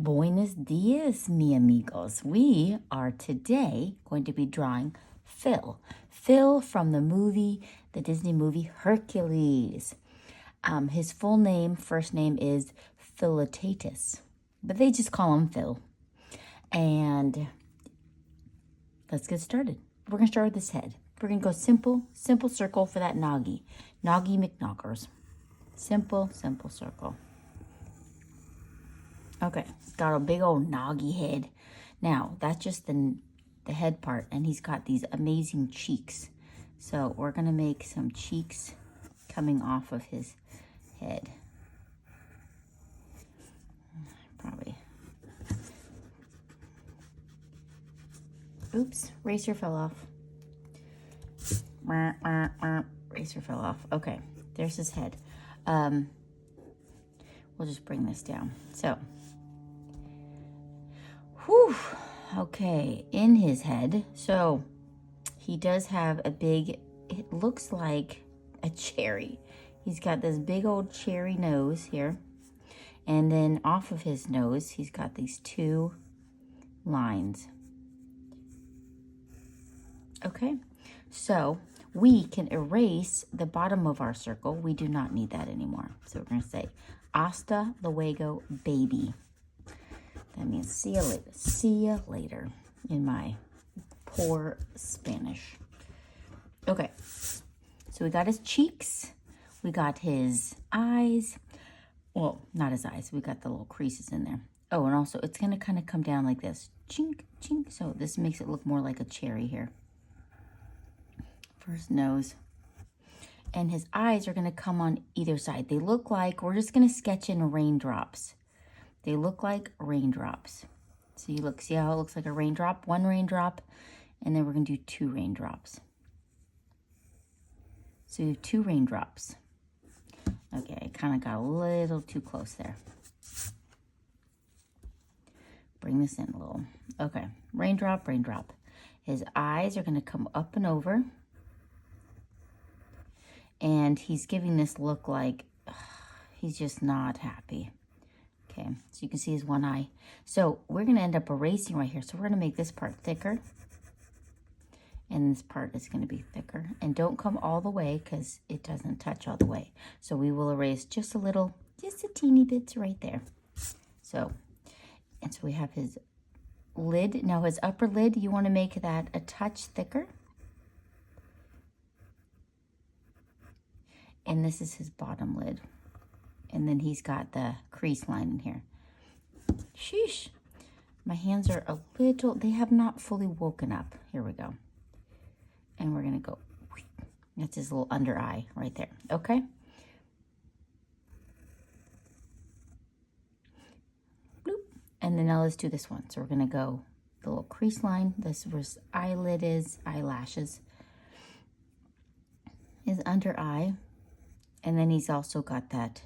Buenos dias, mi amigos. We are today going to be drawing Phil. Phil from the Disney movie Hercules. His full name, first name is Philetatus, but they just call him Phil. And let's get started. We're going to start with his head. We're going to go simple circle for that Noggy McNoggers. Simple circle. Okay, he's got a big old Noggy head. Now, that's just the head part, and he's got these amazing cheeks. So we're going to make some cheeks coming off of his head. Probably. Oops, eraser fell off. Eraser fell off. Okay, there's his head. We'll just bring this down. So, whew, okay, in his head, so he does have a big, it looks like a cherry. He's got this big old cherry nose here, and then off of his nose, he's got these two lines. Okay, so we can erase the bottom of our circle. We do not need that anymore. So we're going to say, hasta luego, baby. That means see you later. See you later in my poor Spanish. Okay, so we got his cheeks. We got his eyes. Well, not his eyes. We got the little creases in there. Oh, and also it's going to kind of come down like this. Chink, chink. So this makes it look more like a cherry here. For his nose. And his eyes are going to come on either side. They look like, we're just going to sketch in raindrops. They look like raindrops. So you see how it looks like a raindrop? One raindrop, and then we're going to do two raindrops. So you have two raindrops. Okay, I kind of got a little too close there. Bring this in a little. Okay, raindrop, raindrop. His eyes are going to come up and over. And he's giving this look like he's just not happy. Okay, so you can see his one eye. So we're going to end up erasing right here. So we're going to make this part thicker. And this part is going to be thicker. And don't come all the way because it doesn't touch all the way. So we will erase just a little, just a teeny bit right there. So, and so we have his lid. Now his upper lid, you want to make that a touch thicker. And this is his bottom lid. And then he's got the crease line in here. Sheesh. My hands are a little, they have not fully woken up. Here we go. And we're going to go. That's his little under eye right there. Okay. Bloop. And then now let's do this one. So we're going to go the little crease line. This is where his eyelid is, eyelashes. His under eye. And then he's also got that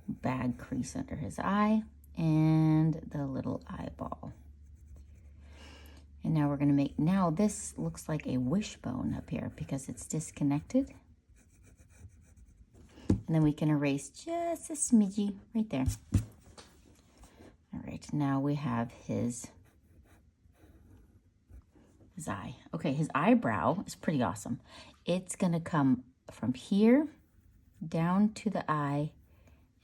bag crease under his eye and the little eyeball. And now we're going to make, now this looks like a wishbone up here because it's disconnected. And then we can erase just a smidgy right there. All right, now we have his eye. Okay, his eyebrow is pretty awesome. It's going to come from here down to the eye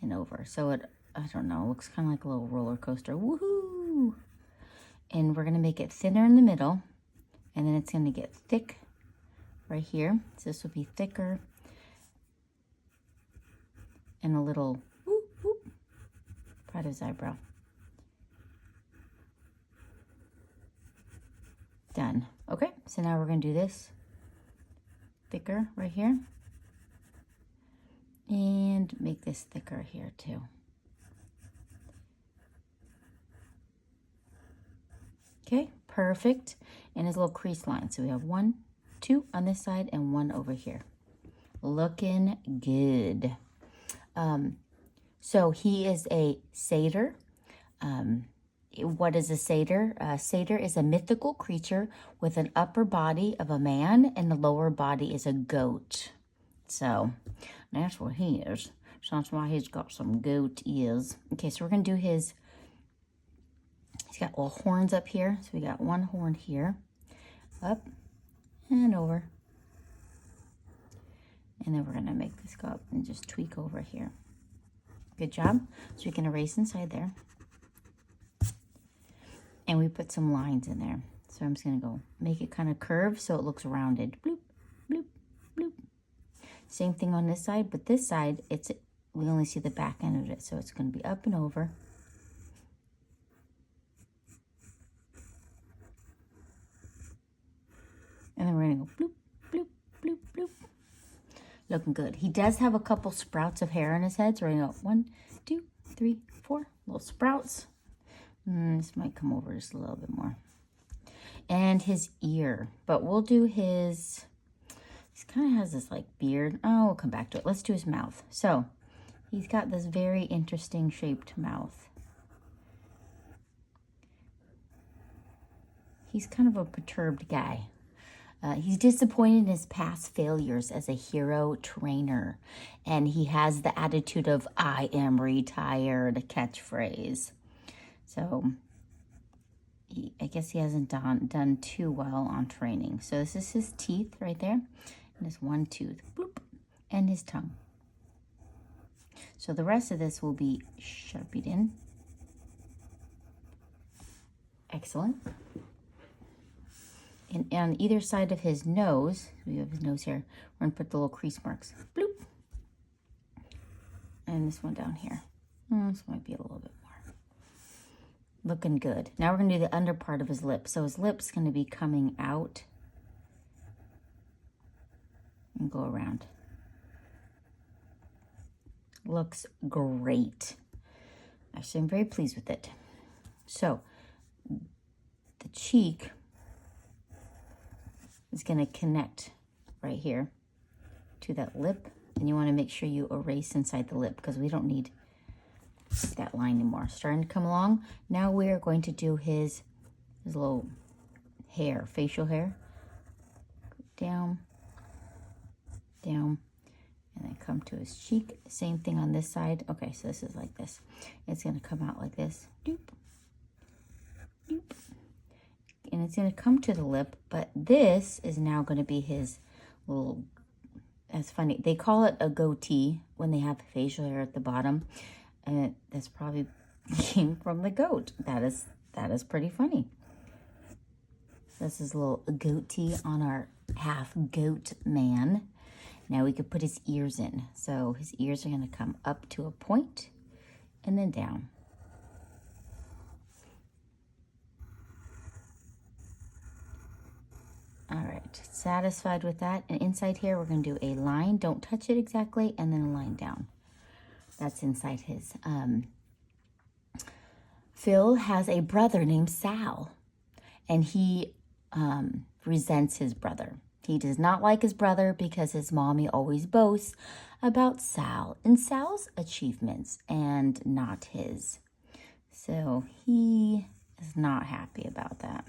and over. So it, I don't know, looks kind of like a little roller coaster. Woohoo! And we're going to make it thinner in the middle. And then it's going to get thick right here. So this will be thicker. And a little whoop, whoop, part of his eyebrow. Done. Okay, so now we're going to do this thicker right here. And make this thicker here too. Okay, perfect. And his little crease line. So we have 1, 2 on this side and 1 over here. Looking good. So he is a satyr. What is a satyr? A satyr is a mythical creature with an upper body of a man and the lower body is a goat. So that's what he is. So that's why he's got some goat ears. Okay, so we're going to do his He's got little horns up here. So we got one horn here, up and over. And then we're gonna make this go up and just tweak over here. Good job. So we can erase inside there. And we put some lines in there. So I'm just gonna go make it kind of curved so it looks rounded. Bloop, bloop, bloop. Same thing on this side, but this side, we only see the back end of it. So it's gonna be up and over. And then we're gonna go bloop, bloop, bloop, bloop. Looking good. He does have a couple sprouts of hair on his head. So we're gonna go 1, 2, 3, 4 little sprouts. This might come over just a little bit more. And his ear, but we'll do his, he kind of has this like beard. Oh, we'll come back to it. Let's do his mouth. So he's got this very interesting shaped mouth. He's kind of a perturbed guy. He's disappointed in his past failures as a hero trainer. And he has the attitude of, I am retired catchphrase. So I guess he hasn't done too well on training. So this is his teeth right there. And his one tooth, bloop, and his tongue. So the rest of this will be sharpied in. Excellent. And on either side of his nose, we have his nose here, we're gonna put the little crease marks. Bloop. And this one down here. This might be a little bit more. Looking good. Now we're gonna do the under part of his lip. So his lip's gonna be coming out and go around. Looks great. Actually, I'm very pleased with it. So the cheek is going to connect right here to that lip. And you want to make sure you erase inside the lip because we don't need that line anymore. Starting to come along. Now we are going to do his little hair, facial hair. Down, down, and then come to his cheek. Same thing on this side. Okay, so this is like this. It's going to come out like this. Doop, doop. And it's going to come to the lip, but this is now going to be his little, that's funny. They call it a goatee when they have facial hair at the bottom. And that's probably came from the goat. That is pretty funny. This is a little goatee on our half goat man. Now we could put his ears in. So his ears are going to come up to a point and then down. All right, satisfied with that. And inside here, we're going to do a line. Don't touch it exactly, and then a line down. That's inside his. Phil has a brother named Sal, and he resents his brother. He does not like his brother because his mommy always boasts about Sal and Sal's achievements and not his. So he is not happy about that.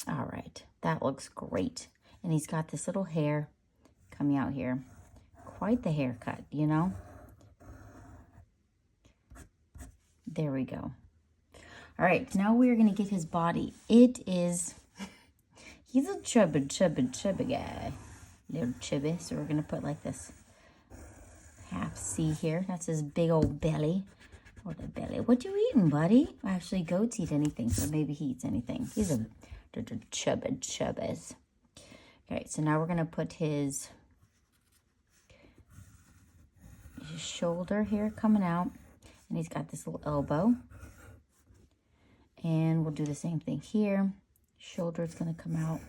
All right, that looks great. And he's got this little hair coming out here. Quite the haircut, you know? There we go. All right, now we're going to get his body. It is, he's a chubby guy. Little chubby. So we're going to put like this half C here. That's his big old belly. Or the belly. What you eating, buddy? Actually, goats eat anything, so maybe he eats anything. He's a chubbies. Okay, so now we're going to put his shoulder here coming out. And he's got this little elbow. And we'll do the same thing here. Shoulder's going to come out.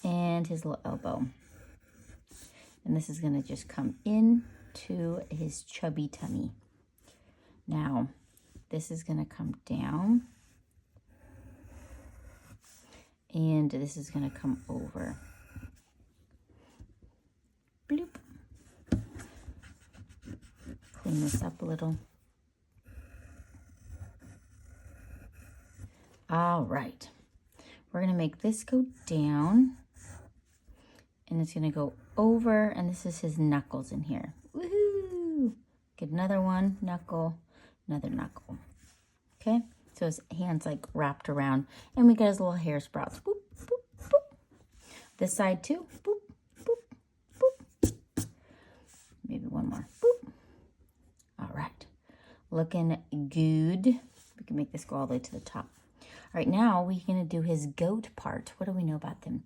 And his little elbow. And this is going to just come into his chubby tummy. Now, this is going to come down. And this is going to come over. Bloop. Clean this up a little. All right. We're going to make this go down. And it's going to go over. And this is his knuckles in here. Woohoo! Get another one, knuckle, another knuckle. Okay, so his hand's like wrapped around, and we got his little hair sprouts. Boop, boop, boop. This side too. Boop, boop, boop. Maybe one more. Boop. All right, looking good. We can make this go all the way to the top. All right, now we're gonna do his goat part. What do we know about them?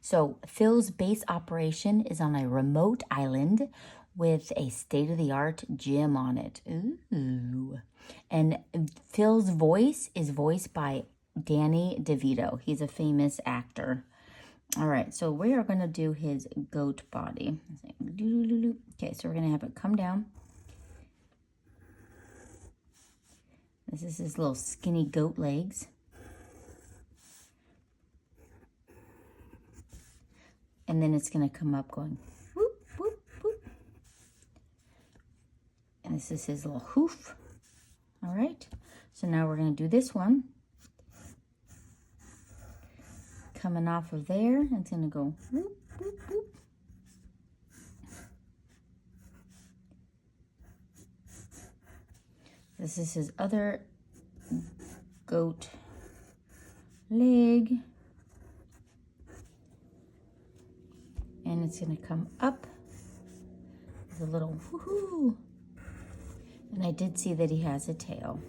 So Phil's base operation is on a remote island with a state-of-the-art gym on it. Ooh. And Phil's voice is voiced by Danny DeVito. He's a famous actor. All right, so we are going to do his goat body. Okay, so we're going to have it come down. This is his little skinny goat legs. And then it's going to come up going whoop, whoop, whoop. And this is his little hoof. All right, so now we're going to do this one. Coming off of there, it's going to go whoop, whoop, whoop. This is his other goat leg. And it's going to come up with a little woohoo. And I did see that he has a tail.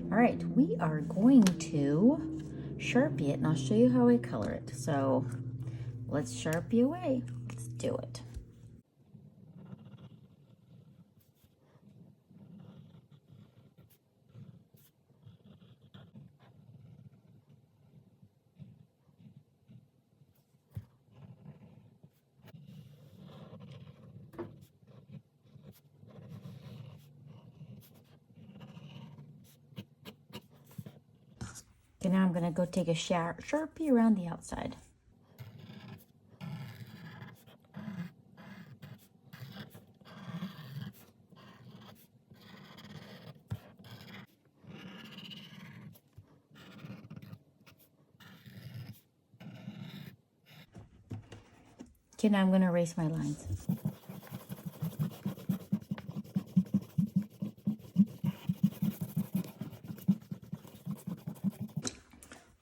All right, we are going to Sharpie it, and I'll show you how I color it. So let's Sharpie away. Let's do it. Okay, now I'm going to go take a Sharpie around the outside. Okay, now I'm going to erase my lines.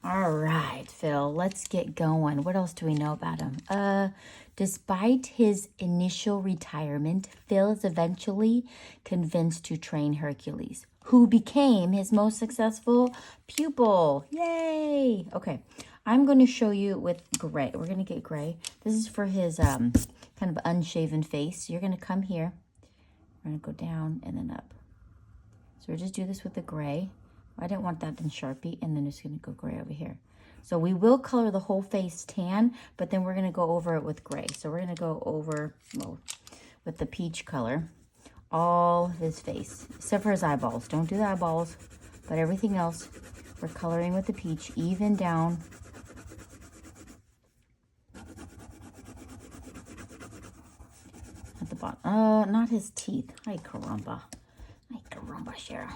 All right, Phil, let's get going. What else do we know about him? Despite his initial retirement, Phil is eventually convinced to train Hercules, who became his most successful pupil. Yay! Okay, I'm going to show you with gray. We're going to get gray. This is for his kind of unshaven face. You're going to come here. We're going to go down and then up. So we'll just do this with the gray. I didn't want that in Sharpie, and then it's going to go gray over here. So we will color the whole face tan, but then we're going to go over it with gray. So we're going to go over with the peach color all his face, except for his eyeballs. Don't do the eyeballs, but everything else we're coloring with the peach, even down. At the bottom. Oh, not his teeth. Ay caramba. Ay caramba, Shara.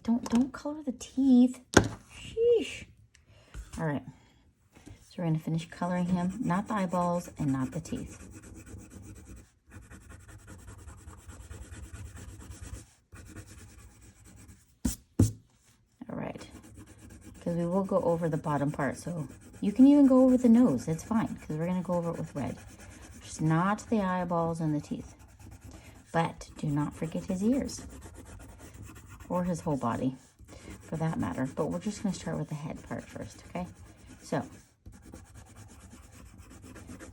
Don't color the teeth. Sheesh. All right. So we're going to finish coloring him, not the eyeballs and not the teeth. All right. Because we will go over the bottom part. So you can even go over the nose. It's fine because we're going to go over it with red. Just not the eyeballs and the teeth. But do not forget his ears. Or his whole body, for that matter. But we're just going to start with the head part first, okay? So,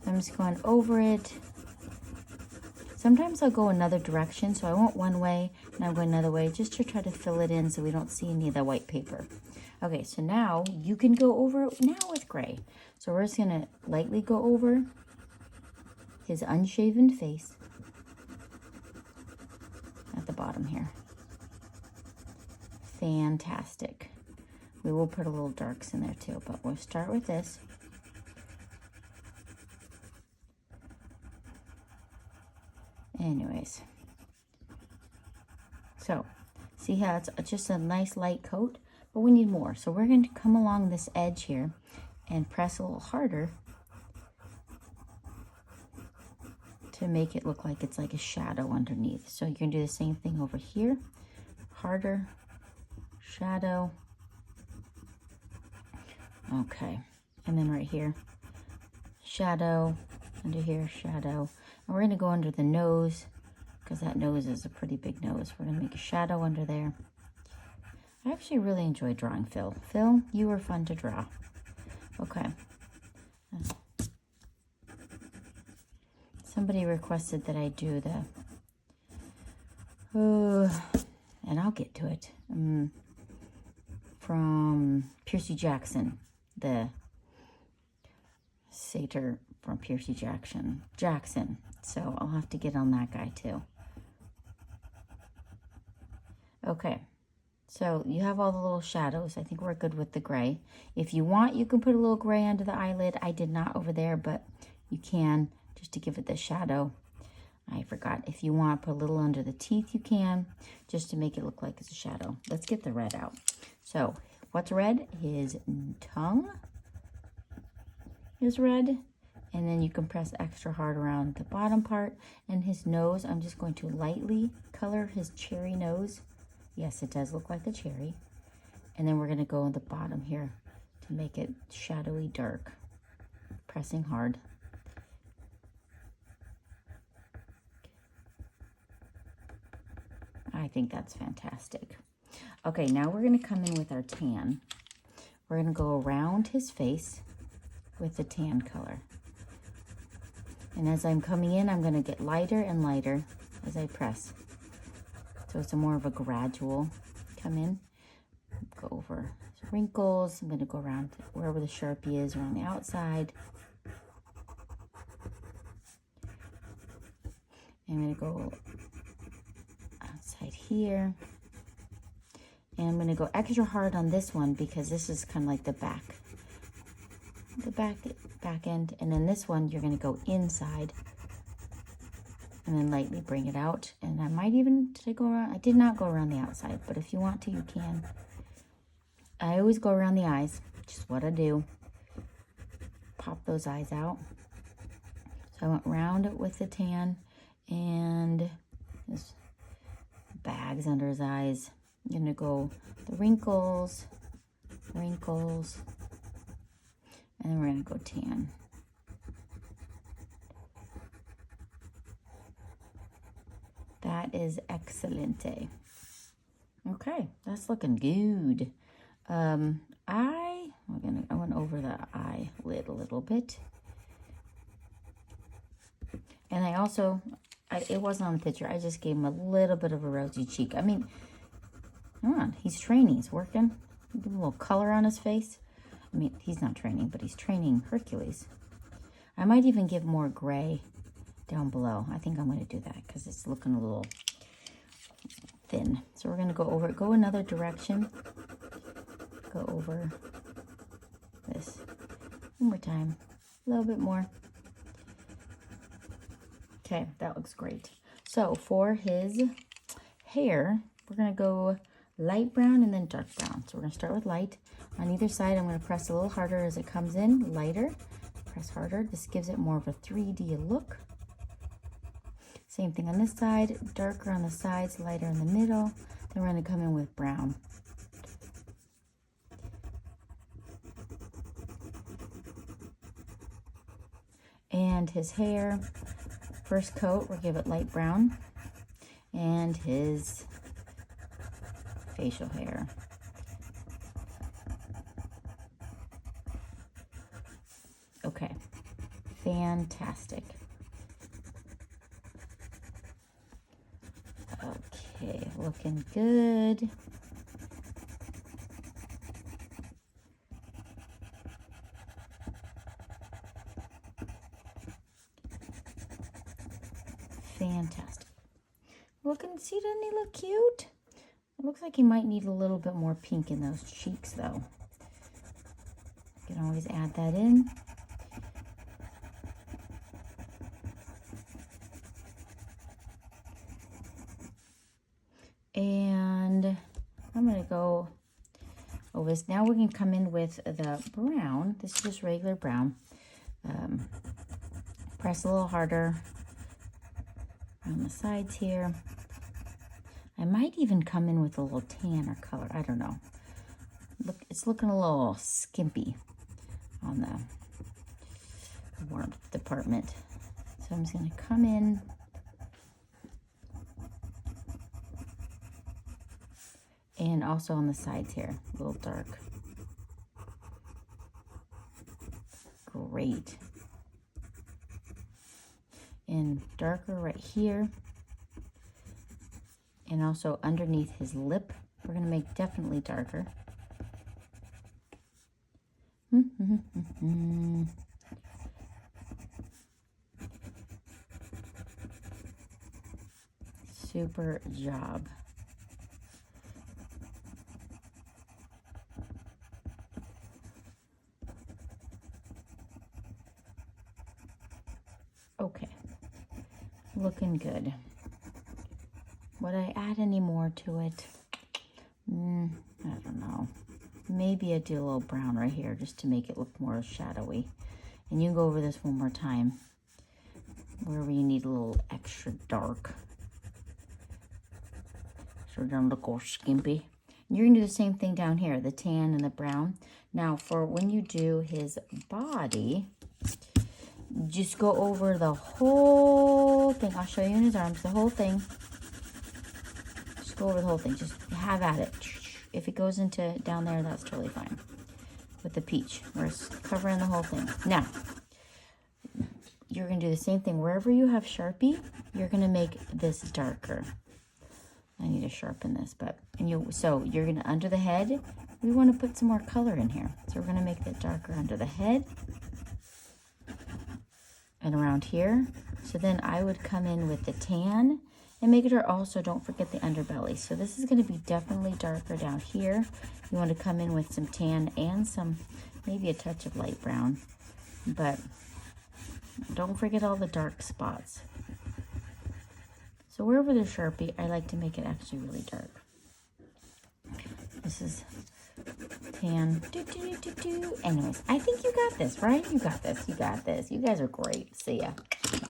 I'm just going over it. Sometimes I'll go another direction, so I won't one way, and I'll go another way, just to try to fill it in so we don't see any of the white paper. Okay, so now you can go over it now with gray. So we're just going to lightly go over his unshaven face at the bottom here. Fantastic. We will put a little darks in there too, but we'll start with this. Anyways. So, see how it's just a nice light coat, but we need more. So we're going to come along this edge here and press a little harder to make it look like it's like a shadow underneath. So you're gonna do the same thing over here. Harder, shadow. Okay, and then right here, shadow, under here, shadow. And we're gonna go under the nose, because that nose is a pretty big nose. We're gonna make a shadow under there. I actually really enjoy drawing Phil. Phil, you were fun to draw. Okay. Somebody requested that I do the, and I'll get to it, from Percy Jackson, the satyr from Percy Jackson. So I'll have to get on that guy too. Okay, so you have all the little shadows. I think we're good with the gray. If you want, you can put a little gray under the eyelid. I did not over there, but you can, just to give it the shadow. I forgot. If you want to put a little under the teeth, you can, just to make it look like it's a shadow. Let's get the red out. So what's red? His tongue is red. And then you can press extra hard around the bottom part. And his nose, I'm just going to lightly color his cherry nose. Yes, it does look like a cherry. And then we're going to go on the bottom here to make it shadowy dark. Pressing hard. I think that's fantastic. Okay, now we're going to come in with our tan. We're going to go around his face with the tan color. And as I'm coming in, I'm going to get lighter and lighter as I press. So it's a more of a gradual come in. Go over his wrinkles. I'm going to go around wherever the Sharpie is around the outside. I'm going to go outside here. And I'm going to go extra hard on this one because this is kind of like the back end. And then this one, you're going to go inside and then lightly bring it out. And I might even, did I go around? I did not go around the outside, but if you want to, you can. I always go around the eyes, just what I do. Pop those eyes out. So I went round it with the tan and his bags under his eyes. I'm going to go the wrinkles, and then we're going to go tan. That is excelente. Okay, that's looking good. I went over the eyelid a little bit. And I also, it wasn't on the picture, I just gave him a little bit of a rosy cheek. I mean, come on, he's training, he's working. Give him a little color on his face. I mean, he's not training, but he's training Hercules. I might even give more gray down below. I think I'm going to do that because it's looking a little thin. So we're going to go over it. Go another direction. Go over this. One more time. A little bit more. Okay, that looks great. So for his hair, we're going to go light brown and then dark brown. So we're going to start with light. On either side, I'm going to press a little harder as it comes in, lighter. Press harder. This gives it more of a 3D look. Same thing on this side, darker on the sides, lighter in the middle. Then we're going to come in with brown. And his hair, first coat, we'll give it light brown. And his facial hair. Okay, fantastic. Okay, looking good. Fantastic. Looking, see, doesn't he look cute? It looks like he might need a little bit more pink in those cheeks, though. You can always add that in. And I'm going to go over this. Now we can come in with the brown. This is just regular brown. Press a little harder. on the sides here. I might even come in with a little tan or color. I don't know. Look, it's looking a little skimpy on the warmth department. So I'm just going to come in and also on the sides here, a little dark. Great. And darker right here. And also underneath his lip, we're going to make definitely darker. Super job. Okay, looking good. Would I add any more to it? I don't know. Maybe I'd do a little brown right here just to make it look more shadowy. And you can go over this one more time. Wherever you need a little extra dark. So it doesn't look all skimpy. You're going to do the same thing down here, the tan and the brown. Now, for when you do his body, just go over the whole thing. I'll show you in his arms, the whole thing. Just go over the whole thing. Just have at it. If it goes into down there, that's totally fine. With the peach, we're covering the whole thing. Now, you're going to do the same thing. Wherever you have Sharpie, you're going to make this darker. I need to sharpen this, but so you're going to, under the head, we want to put some more color in here. So we're going to make that darker under the head and around here. So then I would come in with the tan and make it, or also don't forget the underbelly. So this is going to be definitely darker down here. You want to come in with some tan and some, maybe a touch of light brown, but don't forget all the dark spots. So wherever there's Sharpie, I like to make it actually really dark. This is tan. Anyways, I think you got this, right? You got this. You got this. You guys are great. See ya.